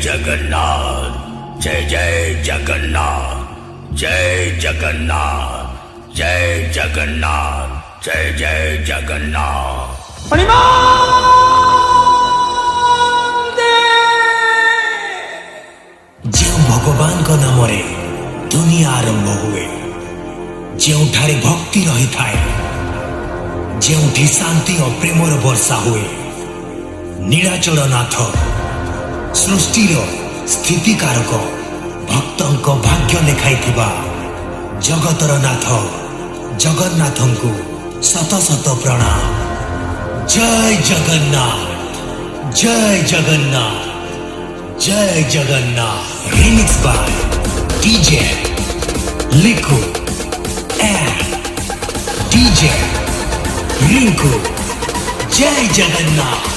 जगन्नाथ जय जगन्नाथ जय जगन्नाथ जय जगन्नाथ जय जगन्नाथ। जो भगवान को नाम रे दुनिया आरंभ हुए, जोठारे भक्ति रही थाए, जोठी शांति और प्रेमर वर्षा हुए, नीलाचल नाथ सृष्टिर स्थितिकारक भक्तंक भाग्य लेखाई जगतर नाथ जगन्नाथ को शत शत प्रणाम। जय जगन्नाथ जय जगन्नाथ जय जगन्नाथ। रिमिक्स बाय डीजे लिखो एंड डीजे रिंकू। जय जगन्नाथ।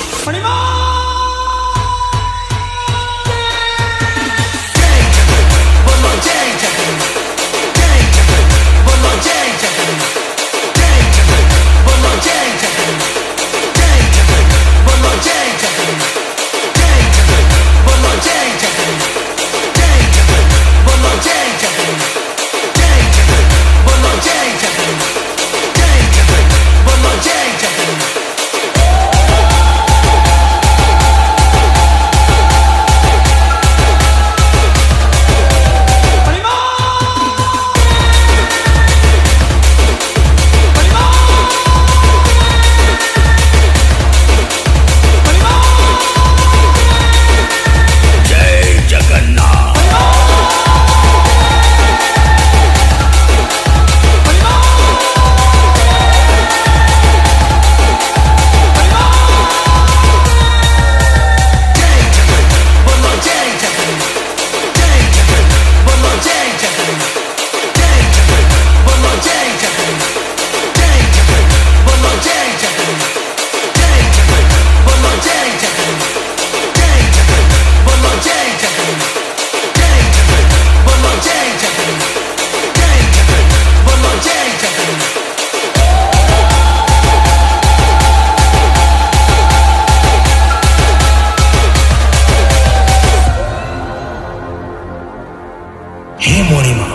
हे मणिमा,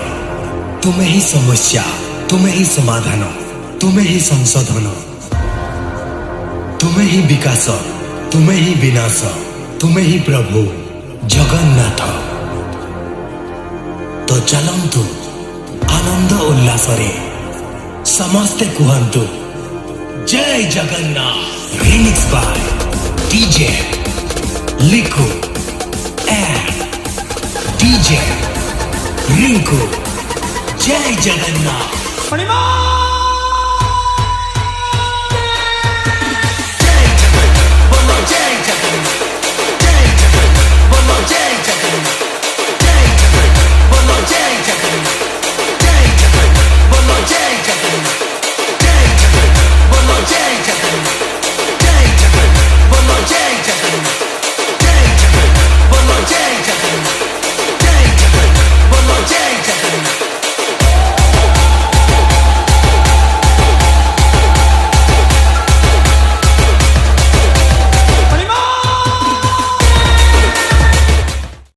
तुम्हें ही समस्या, तुम्हें ही समाधान, तुम्हें ही संशोधन, तुम्हें ही विकास, तुम्हें ही विनाश, तुम्हें ही प्रभु जगन्नाथ। तो चलंतु आनंद उल्लास रे समस्ते कुहंतु जय जगन्नाथ। रिमिक्स बाय डीजे लिखो एंड डीजे रिंकू। जय जगन्नाथ।